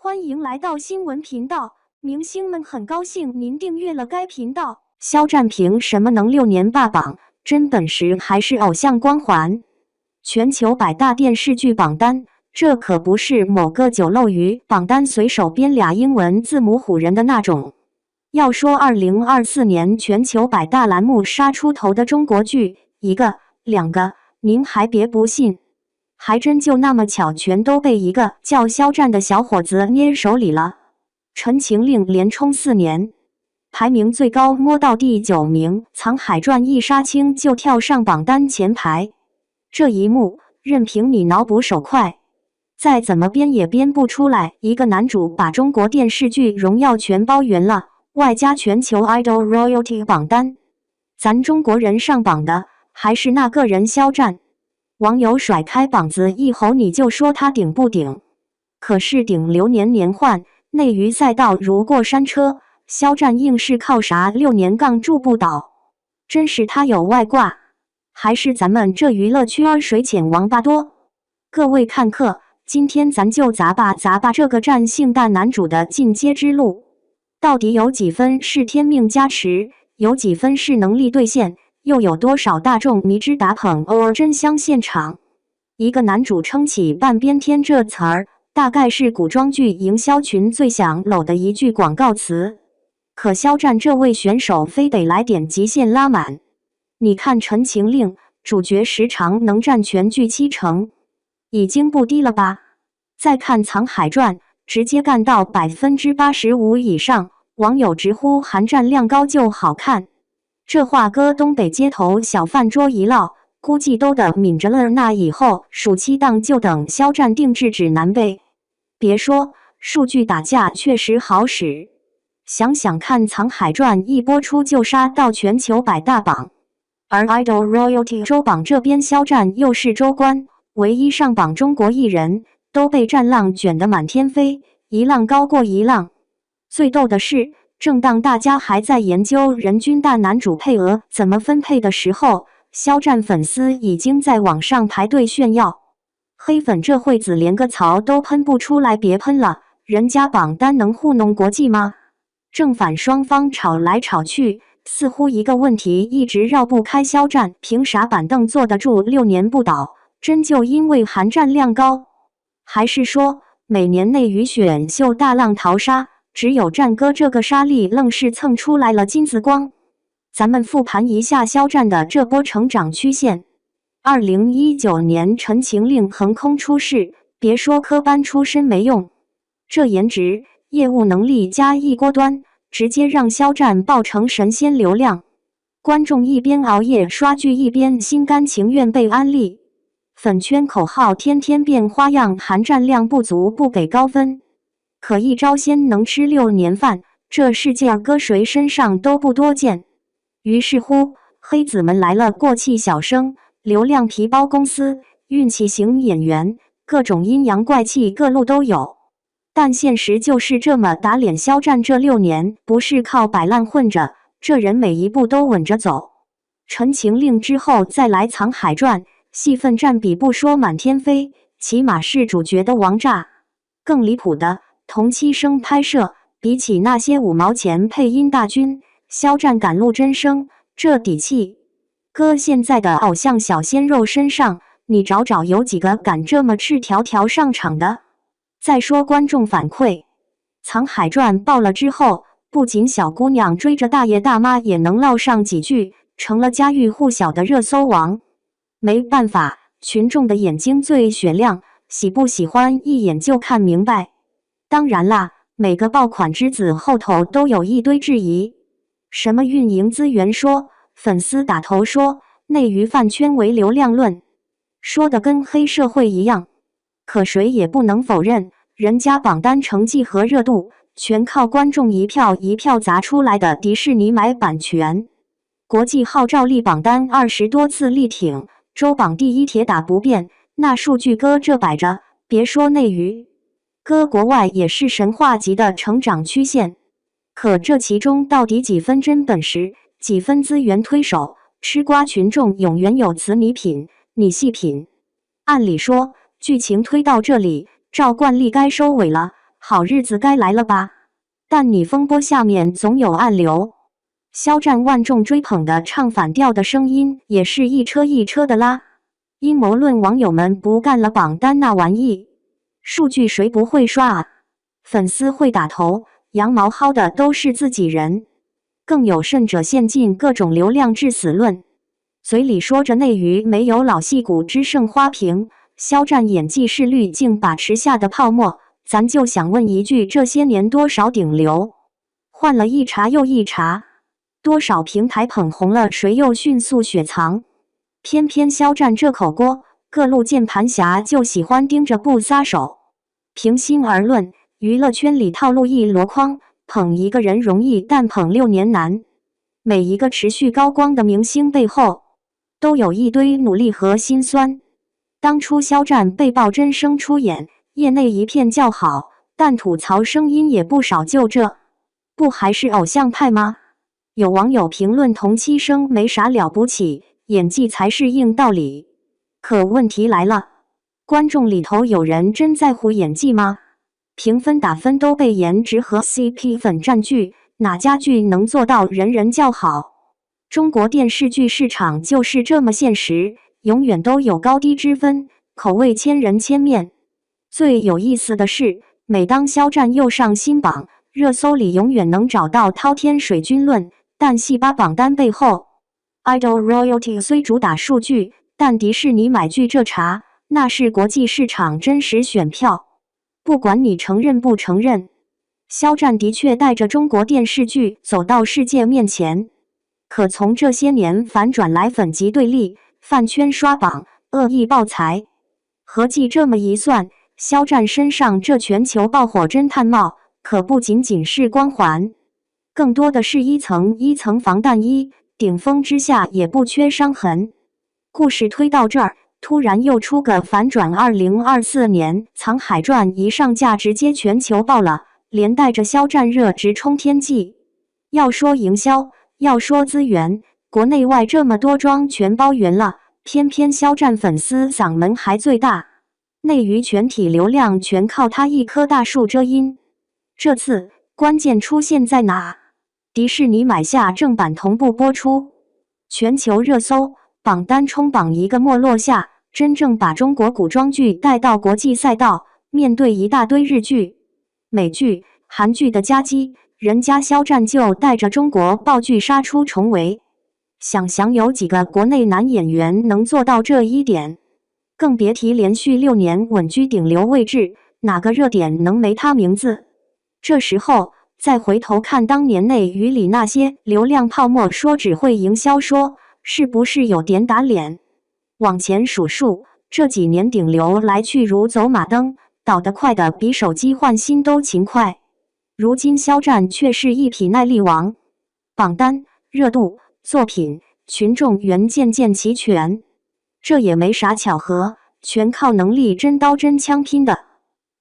欢迎来到新闻频道，明星们很高兴您订阅了该频道。肖战凭什么能6年霸榜？真本事还是偶像光环？全球100大电视剧榜单，这可不是某个酒漏鱼榜单随手编俩英文字母唬人的那种。要说2024年全球100大栏目杀出头的中国剧，一个、两个，您还别不信。还真就那么巧，全都被一个叫肖战的小伙子捏手里了。《陈情令》连冲4年，排名最高摸到第9名，《藏海传》一杀青就跳上榜单前排。这一幕，任凭你脑补手快，再怎么编也编不出来一个男主把中国电视剧荣耀全包圆了，外加全球 Idol Royalty 榜单，咱中国人上榜的还是那个人肖战。网友甩开膀子一吼，你就说他顶不顶？可是顶流年年换，内娱赛道如过山车，肖战硬是靠啥6年杠住不倒？真是他有外挂，还是咱们这娱乐圈水浅王八多？各位看客，今天咱就砸吧这个占性大男主的进阶之路，到底有几分是天命加持，有几分是能力兑现？又有多少大众迷之打捧偶尔真香现场？一个男主撑起半边天这词儿，大概是古装剧营销群最想搂的一句广告词。可肖战这位选手非得来点极限拉满。你看《陈情令》，主角时长能占全剧70%，已经不低了吧？再看《藏海传》，直接干到85%以上，网友直呼含战量高就好看。这话搁东北街头小饭桌一唠，估计都得抿着了。那以后暑期档就等肖战定制指南呗。别说，数据打架确实好使。想想看，《藏海传》一播出就杀到全球100大榜，而 Idol Royalty 周榜这边肖战又是周冠，唯一上榜中国艺人，都被战浪卷得满天飞，一浪高过一浪。最逗的是，正当大家还在研究人均大男主配额怎么分配的时候，肖战粉丝已经在网上排队炫耀。黑粉这会子连个槽都喷不出来，别喷了，人家榜单能糊弄国际吗？正反双方吵来吵去，似乎一个问题一直绕不开，肖战凭啥板凳坐得住6年不倒？真就因为含战量高？还是说每年内娱选秀大浪淘沙，只有战哥这个沙粒愣是蹭出来了金子光？咱们复盘一下肖战的这波成长曲线。2019年《陈情令》横空出世，别说科班出身没用，这颜值、业务能力加一锅端，直接让肖战爆成神仙流量。观众一边熬夜刷剧，一边心甘情愿被安利。粉圈口号天天变花样，含战量不足不给高分。可一招鲜能吃6年饭，这世界搁谁身上都不多见。于是乎，黑子们来了，过气小生、流量皮包公司、运气型演员，各种阴阳怪气各路都有。但现实就是这么打脸，肖战这6年不是靠摆烂混着，这人每一步都稳着走。陈情令之后再来藏海传，戏份占比不说满天飞，起码是主角的王炸。更离谱的，同期声拍摄，比起那些5毛钱配音大军，肖战敢录真声，这底气，搁现在的偶像小鲜肉身上，你找找有几个敢这么赤条条上场的？再说观众反馈，藏海传爆了之后，不仅小姑娘追着大爷大妈也能唠上几句，成了家喻户晓的热搜王。没办法，群众的眼睛最雪亮，喜不喜欢一眼就看明白。当然啦，每个爆款之子后头都有一堆质疑，什么运营资源说，粉丝打头说，内娱饭圈为流量论，说的跟黑社会一样。可谁也不能否认，人家榜单成绩和热度全靠观众一票一票砸出来的，迪士尼买版权，国际号召力榜单20多次力挺，周榜第1铁打不变，那数据搁这摆着，别说内娱，搁国外也是神话级的成长曲线。可这其中到底几分真本事，几分资源推手，吃瓜群众永远有词，你品，你细品。按理说剧情推到这里，照惯例该收尾了，好日子该来了吧？但你风波下面总有暗流。肖战万众追捧的唱反调的声音也是一车一车的拉。阴谋论网友们不干了榜单那玩意，数据谁不会刷啊？粉丝会打头，羊毛薅的都是自己人。更有甚者陷进各种流量致死论，嘴里说着内娱没有老戏骨只剩花瓶，肖战演技是滤镜把持下的泡沫。咱就想问一句，这些年多少顶流换了一茬又一茬，多少平台捧红了谁又迅速雪藏？偏偏肖战这口锅，各路键盘侠就喜欢盯着不撒手。平心而论，娱乐圈里套路一箩筐，捧一个人容易，但捧6年难。每一个持续高光的明星背后，都有一堆努力和辛酸。当初肖战被曝真声出演，业内一片叫好，但吐槽声音也不少。就这，不还是偶像派吗？有网友评论同期生没啥了不起，演技才是硬道理。可问题来了，观众里头有人真在乎演技吗？评分打分都被颜值和 CP 粉占据，哪家剧能做到人人叫好？中国电视剧市场就是这么现实，永远都有高低之分，口味千人千面。最有意思的是，每当肖战又上新榜，热搜里永远能找到滔天水军论，但戏吧榜单背后 ，Idol Royalty 虽主打数据，但迪士尼买剧这茬，那是国际市场真实选票。不管你承认不承认，肖战的确带着中国电视剧走到世界面前。可从这些年反转来粉级对立、饭圈刷榜、恶意爆财，合计这么一算，肖战身上这全球爆火侦探帽，可不仅仅是光环，更多的是一层一层防弹衣，顶峰之下也不缺伤痕。故事推到这儿，突然又出个反转，2024年《藏海传》一上架，直接全球爆了，连带着肖战热直冲天际。要说营销，要说资源，国内外这么多桩全包圆了，偏偏肖战粉丝嗓门还最大。内娱全体流量全靠他一棵大树遮阴。这次关键出现在哪？迪士尼买下正版同步播出，全球热搜榜单冲榜一个没落下，真正把中国古装剧带到国际赛道。面对一大堆日剧、美剧、韩剧的夹击，人家肖战就带着中国爆剧杀出重围。想有几个国内男演员能做到这一点？更别提连续6年稳居顶流位置，哪个热点能没他名字？这时候再回头看当年内娱里那些流量泡沫，说只会营销说，是不是有点打脸？往前数数，这几年顶流来去如走马灯，倒得快的比手机换新都勤快。如今肖战却是一匹耐力王，榜单、热度、作品、群众缘件件齐全。这也没啥巧合，全靠能力真刀真枪拼的。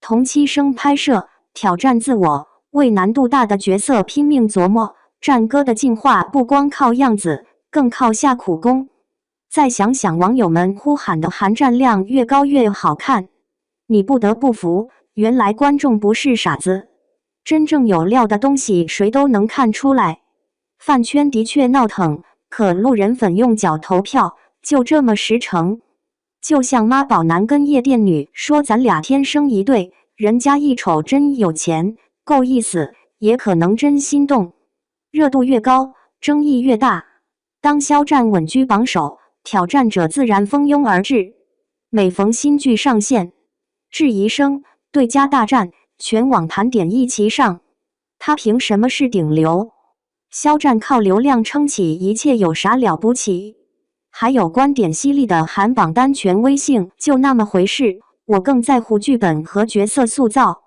同期生拍摄，挑战自我，为难度大的角色拼命琢磨。战歌的进化不光靠样子，更靠下苦功。再想想网友们呼喊的韩战量越高越好看，你不得不服，原来观众不是傻子，真正有料的东西谁都能看出来。饭圈的确闹腾，可路人粉用脚投票，就这么实诚。就像妈宝男跟夜店女说咱俩天生一对，人家一瞅真有钱，够意思，也可能真心动。热度越高，争议越大。当肖战稳居榜首，挑战者自然蜂拥而至。每逢新剧上线，质疑声、对家大战，全网盘点一齐上。他凭什么是顶流？肖战靠流量撑起一切，有啥了不起？还有观点犀利的喊榜单权威性就那么回事，我更在乎剧本和角色塑造。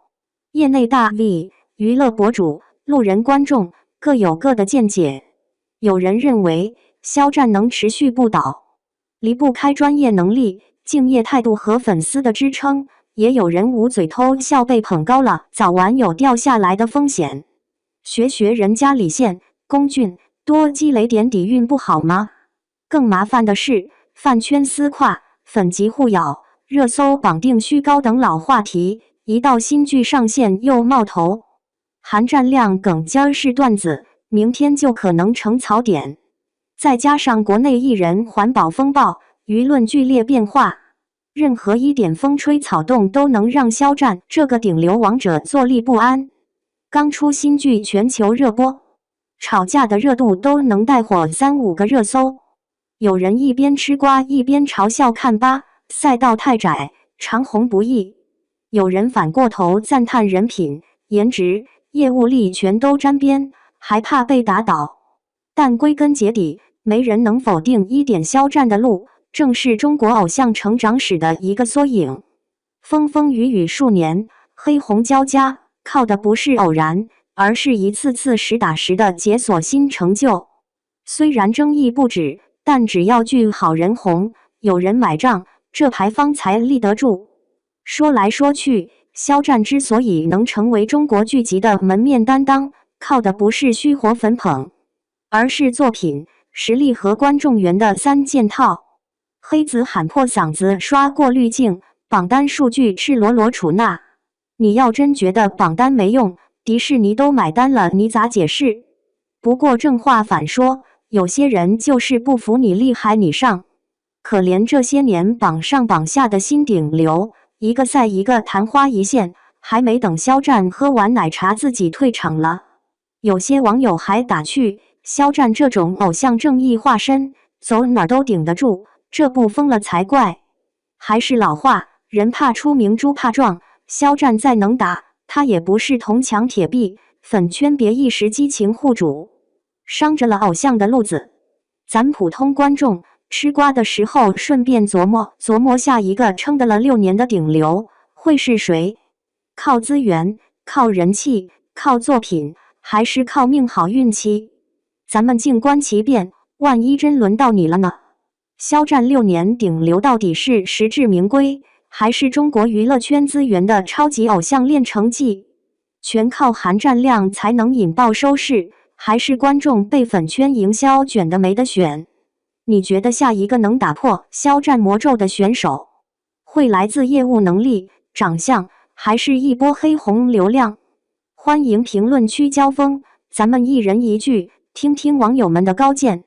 业内大 V、娱乐博主、路人观众各有各的见解。有人认为肖战能持续不倒，离不开专业能力、敬业态度和粉丝的支撑。也有人捂嘴偷笑，被捧高了，早晚有掉下来的风险。学人家李现、龚俊，多积累点底蕴不好吗？更麻烦的是，饭圈撕胯、粉级互咬、热搜绑定虚高等老话题，一到新剧上线又冒头。韩战亮梗今儿是段子，明天就可能成槽点。再加上国内艺人环保风暴，舆论剧烈变化，任何一点风吹草动都能让肖战这个顶流王者坐立不安。刚出新剧全球热播，吵架的热度都能带火3-5个热搜。有人一边吃瓜一边嘲笑看吧，赛道太窄，长红不易。有人反过头赞叹人品、颜值、业务力全都沾边，还怕被打倒。但归根结底，没人能否定一点肖战的路，正是中国偶像成长史的一个缩影。风风雨雨数年，黑红交加，靠的不是偶然，而是一次次实打实的解锁新成就。虽然争议不止，但只要剧好人红，有人买账，这牌坊才立得住。说来说去，肖战之所以能成为中国剧集的门面担当，靠的不是虚火粉捧，而是作品、实力和观众缘的3件套。黑子喊破嗓子刷过滤镜，榜单数据赤裸裸处纳。你要真觉得榜单没用，迪士尼都买单了，你咋解释？不过正话反说，有些人就是不服你厉害你上。可怜这些年榜上榜下的新顶流，一个赛一个昙花一现，还没等肖战喝完奶茶自己退场了。有些网友还打趣，肖战这种偶像正义化身，走哪儿都顶得住，这不疯了才怪。还是老话，人怕出名猪怕壮，肖战再能打，他也不是铜墙铁壁，粉圈别一时激情护主，伤着了偶像的路子。咱普通观众吃瓜的时候，顺便琢磨下一个撑得了6年的顶流会是谁？靠资源、靠人气、靠作品，还是靠命好运气？咱们静观其变，万一真轮到你了呢？肖战6年顶流到底是实至名归，还是中国娱乐圈资源的超级偶像炼成记？全靠韩战亮才能引爆收视，还是观众被粉圈营销卷得没得选？你觉得下一个能打破肖战魔咒的选手，会来自业务能力、长相，还是一波黑红流量？欢迎评论区交锋，咱们一人一句，听听网友们的高见。